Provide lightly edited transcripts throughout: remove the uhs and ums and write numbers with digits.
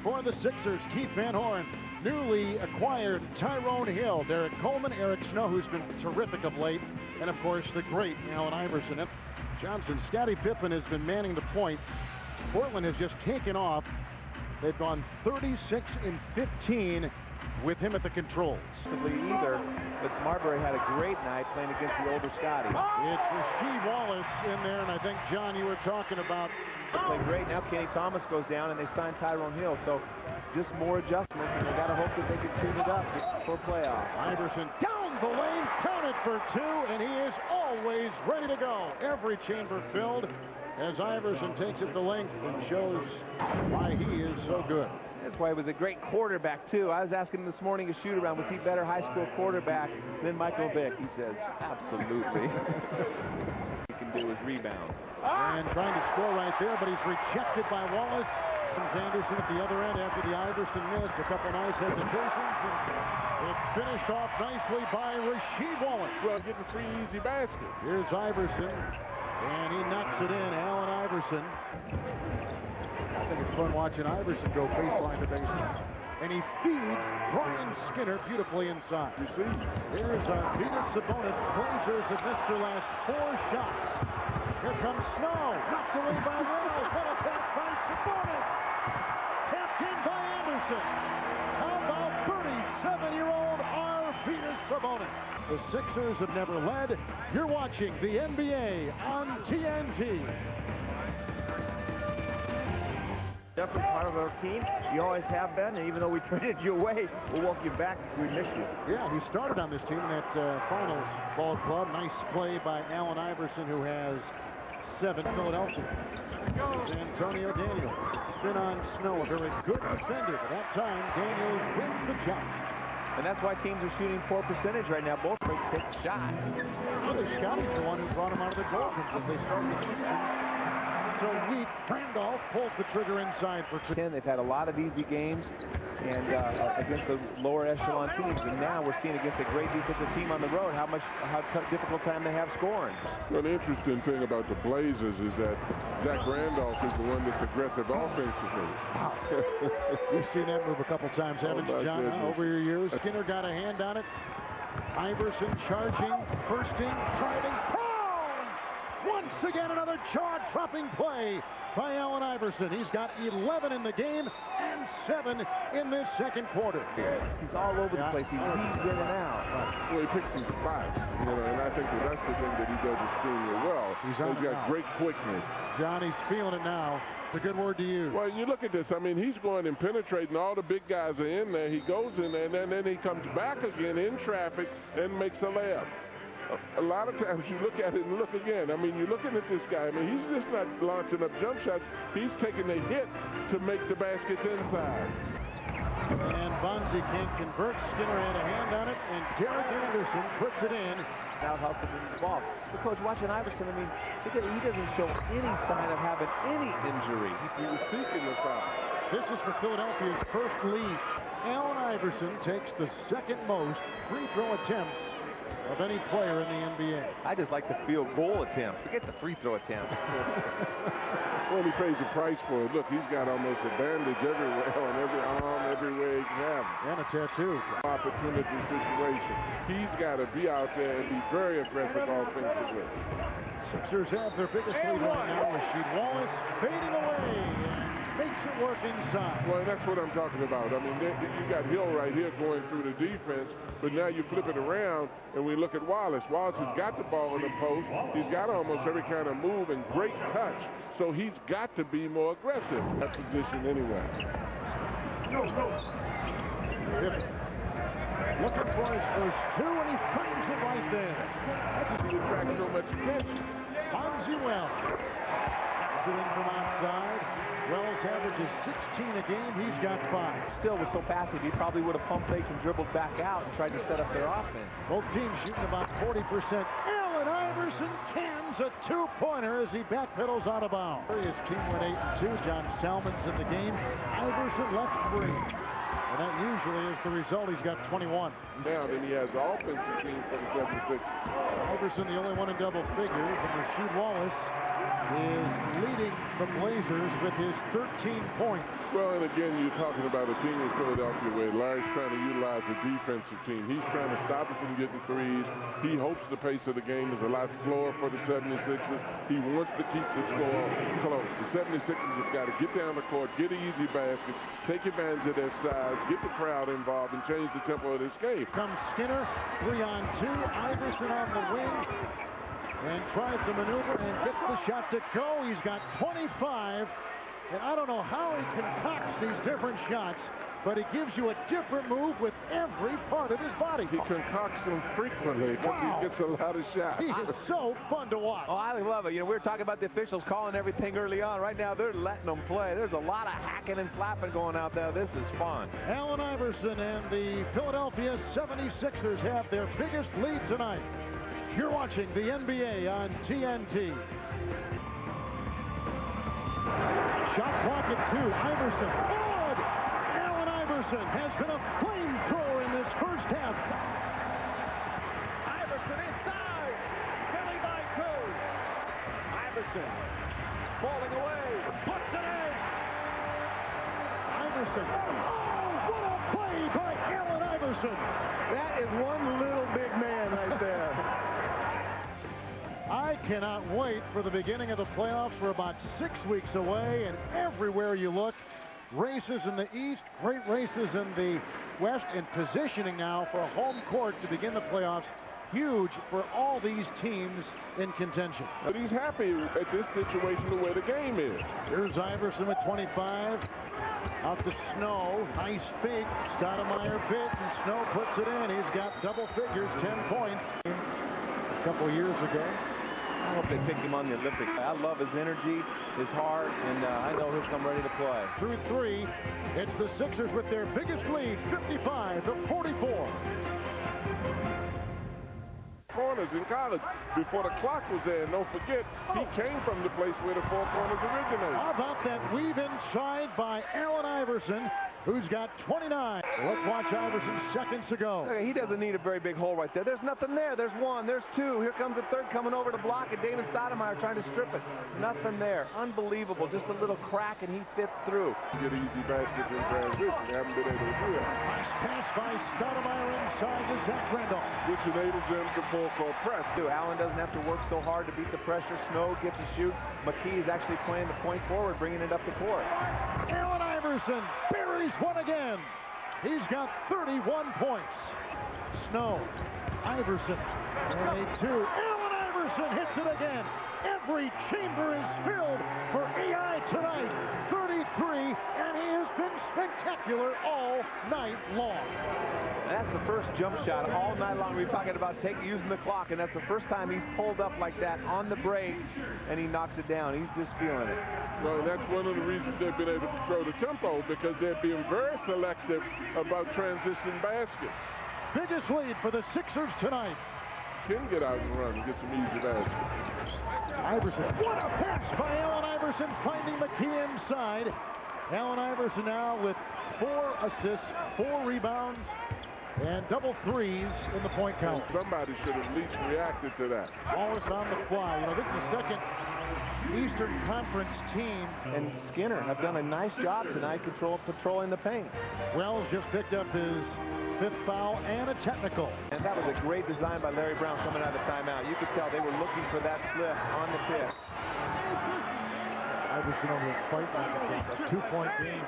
for the Sixers, Keith Van Horn. Newly acquired Tyrone Hill, Derek Coleman, Eric Snow, who's been terrific of late, and of course the great Allen Iverson. Johnson, Scottie Pippen has been manning the point. Portland has just taken off. They've gone 36-15 with him at the controls. Either, but Marbury had a great night playing against the older Scotty. It's Rasheed Wallace in there, and I think, John, you were talking about... They play great. Now Kenny Thomas goes down, and they sign Tyrone Hill, so just more adjustments, and they got to hope that they can tune it up for playoff. Iverson down the lane, counted for two, and he is always ready to go. Every chamber filled as Iverson takes it the length and shows why he is so good. That's why he was a great quarterback, too. I was asking him this morning at shoot-around, was he better high school quarterback than Michael Vick? He says, absolutely. He can do his rebound. And trying to score right there, but he's rejected by Wallace. And Anderson at the other end after the Iverson miss. A couple nice hesitations, and it's finished off nicely by Rasheed Wallace. Well, getting 3 easy baskets. Here's Iverson, and he knocks it in. Allen Iverson. I think it's fun watching Iverson go baseline to baseline. And he feeds Brian Skinner beautifully inside. You see? Here's Arvydas Sabonis. Blazers have missed their last 4 shots. Here comes Snow. Knocked away by Reynolds. What a pass by Sabonis. Tapped in by Anderson. How about 37-year-old Arvydas Sabonis? The Sixers have never led. You're watching the NBA on TNT. Definitely part of our team. You always have been, and even though we traded you away, we'll welcome you back if we miss you. Yeah, he started on this team in that finals ball club. Nice play by Allen Iverson, who has 7. Philadelphia. Antonio Daniels. Spin on Snow, a very good defender. But that time, Daniels wins the jump. And that's why teams are shooting poor percentage right now. Both breaks take a shot. Well, Scotty's the one who brought him out of the Dolphins as they started the season. So weak. Randolph pulls the trigger inside for 2. They've had a lot of easy games and against the lower echelon teams, and now we're seeing against a great defensive team on the road how difficult time they have scoring. Well, the interesting thing about the Blazers is that Zach Randolph is the one that's aggressive offensively. Wow. You've seen that move a couple times, haven't you, John, over your years? Skinner got a hand on it. Iverson charging, bursting, driving. Once again, another jaw-dropping play by Allen Iverson. He's got 11 in the game and 7 in this second quarter. He's all over the place. He's in and out. Well, he picks his spots, and I think that's the thing that he does extremely well. He's got great quickness. Johnny's feeling it now. It's a good word to use. Well, you look at this. I mean, he's going and penetrating. All the big guys are in there. He goes in there, and then he comes back again in traffic and makes a layup. A lot of times you look at it and look again. I mean, you're looking at this guy. I mean, he's just not launching up jump shots. He's taking a hit to make the baskets inside. And Bonzi can't convert. Skinner had a hand on it, and Derek Anderson puts it in. Now helping him the ball. But Coach, watching Iverson, I mean, he doesn't show any sign of having any injury. He was seeking the foul. This is for Philadelphia's first lead. Allen Iverson takes the second most free throw attempts of any player in the NBA. I just like the field goal attempt. Forget the free throw attempts. Well, he pays a price for it. Look, he's got almost a bandage everywhere, on every arm, everywhere he can have. And a tattoo. Opportunity situation. He's got to be out there and be very aggressive offensively. Sixers have their biggest lead right now. Rasheed Wallace fading away and makes it work inside. Well, that's what I'm talking about. I mean, you got Hill right here going through the defense, but now you flip it around and we look at Wallace. Wallace has got the ball in the post. He's got almost every kind of move and great touch. So he's got to be more aggressive in that position anyway. Looking for his first 2, and he finds it right there. That's just he attracts so much attention. Bonzi Wells. Sitting from outside. Wells averages 16 a game. He's got 5. Still was so passive, he probably would have pump faked and dribbled back out and tried to set up their offense. Both teams shooting about 40%. Allen Iverson cans a 2-pointer as he backpedals out of bounds. His team went 8-2. John Salmon's in the game. Iverson left free. And that usually is the result. He's got 21. Now, then he has the offensive team for the 76. Iverson, the only one in double figures, and Rasheed Wallace is leading the Blazers with his 13 points. Well, and again, you're talking about a team in Philadelphia where Larry's trying to utilize a defensive team. He's trying to stop it from getting threes. He hopes the pace of the game is a lot slower for the 76ers. He wants to keep the score close. The 76ers have got to get down the court, get an easy basket, take advantage of their size, get the crowd involved, and change the tempo of this game. Comes Skinner, 3-on-2. Iverson on the wing. And tries to maneuver and gets the shot to go. He's got 25. And I don't know how he concocts these different shots, but he gives you a different move with every part of his body. He concocts them frequently because he gets a lot of shots. He is so fun to watch. Oh, I love it. You know, we were talking about the officials calling everything early on. Right now, they're letting them play. There's a lot of hacking and slapping going out there. This is fun. Allen Iverson and the Philadelphia 76ers have their biggest lead tonight. You're watching the NBA on TNT. Shot clock at 2. Iverson. Good! Allen Iverson has been a flamethrower in this first half. Iverson inside. Philly by 2. Iverson falling away. Puts it in. Iverson. Oh, what a play by Allen Iverson. That is one little big man right there. I cannot wait for the beginning of the playoffs. We're about 6 weeks away, and everywhere you look, races in the East, great races in the West, and positioning now for a home court to begin the playoffs. Huge for all these teams in contention. But he's happy at this situation the way the game is. Here's Iverson with 25. Out to Snow. Nice fake. Stoudemire bit, and Snow puts it in. He's got double figures, 10 points. A couple years ago. I hope they pick him on the Olympics. I love his energy, his heart, and I know he'll come ready to play. Through 3, it's the Sixers with their biggest lead, 55-44. Corners in college before the clock was there. And don't forget, he came from the place where the 4 corners originated. How about that weave inside by Allen Iverson, who's got 29. Let's watch Iverson seconds ago. Okay, he doesn't need a very big hole right there. There's nothing there. There's 1. There's 2. Here comes the third coming over to block it. David Stoudemire trying to strip it. Nothing there. Unbelievable. Just a little crack, and he fits through. Get easy baskets in transition. They haven't been able to do that. Nice pass by Stoudemire inside to Zach Randolph. Which enables them to full-court press. Allen doesn't have to work so hard to beat the pressure. Snow gets a shoot. McKie is actually playing the point forward, bringing it up the court. Allen Iverson buries one again. He's got 31 points. Snow, Iverson, and a 2. Allen Iverson hits it again. Every chamber is filled for AI tonight. 33, and he has been spectacular all night long. That's the first jump shot all night long. We were talking about using the clock, and that's the first time he's pulled up like that on the break, and he knocks it down. He's just feeling it. Well, that's one of the reasons they've been able to throw the tempo, because they're being very selective about transition baskets. Biggest lead for the Sixers tonight. Can get out and run and get some easy baskets. Iverson. What a pass by Allen Iverson, finding McKie inside. Allen Iverson now with 4 assists, 4 rebounds, and double threes in the point count. And somebody should have at least reacted to that. Wallace on the fly. You know, this is the second Eastern Conference team. And Skinner have done a nice job tonight patrolling the paint. Wells just picked up his 5th foul and a technical. And that was a great design by Larry Brown coming out of the timeout. You could tell they were looking for that slip on the tip. Iverson over the fight like it's a 2-point game.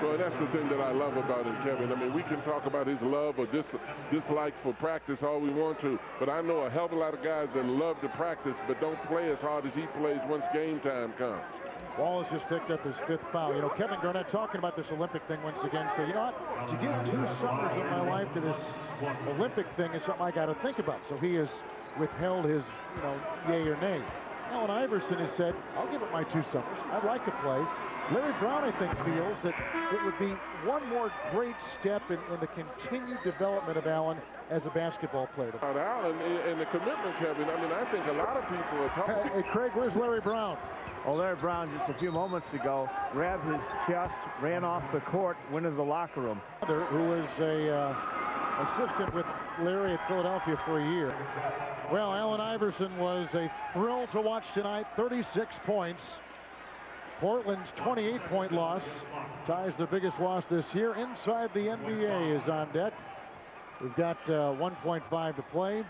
Well, that's the thing that I love about him, Kevin. I mean, we can talk about his love or dislike for practice all we want to, but I know a hell of a lot of guys that love to practice but don't play as hard as he plays once game time comes. Wallace just picked up his 5th foul. You know, Kevin Garnett talking about this Olympic thing once again. So, you know what? To give 2 summers of my life to this Olympic thing is something I got to think about. So he has withheld his, you know, yay or nay. Allen Iverson has said, I'll give it my 2 summers. I'd like to play. Larry Brown, I think, feels that it would be one more great step in the continued development of Allen as a basketball player. About Allen and the commitment, Kevin, I mean, I think a lot of people are talking. Hey, Craig, where's Larry Brown? Oh, Larry Brown, just a few moments ago, grabbed his chest, ran off the court, went into the locker room. Who is a assistant with Larry at Philadelphia for a year. Well, Allen Iverson was a thrill to watch tonight. 36 points. Portland's 28-point loss ties the biggest loss this year. Inside the NBA is on deck. We've got 1.5 to play.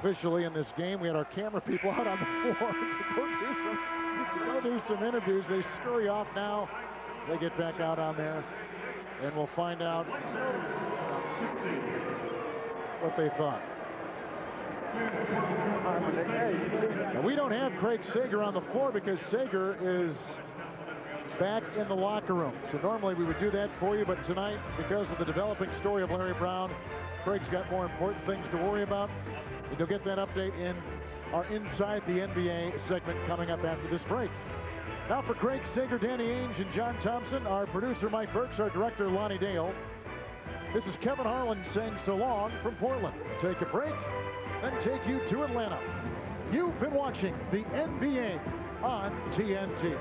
Officially in this game, we had our camera people out on the floor to go do some interviews. They scurry off now. They get back out on there, and we'll find out what they thought. Now, we don't have Craig Sager on the floor because Sager is back in the locker room. So normally we would do that for you, but tonight, because of the developing story of Larry Brown, Craig's got more important things to worry about. And you'll get that update in our Inside the NBA segment coming up after this break. Now for Craig Sager, Danny Ainge, and John Thompson, our producer Mike Burks, our director Lonnie Dale. This is Kevin Harlan saying so long from Portland. Take a break, then take you to Atlanta. You've been watching the NBA on TNT.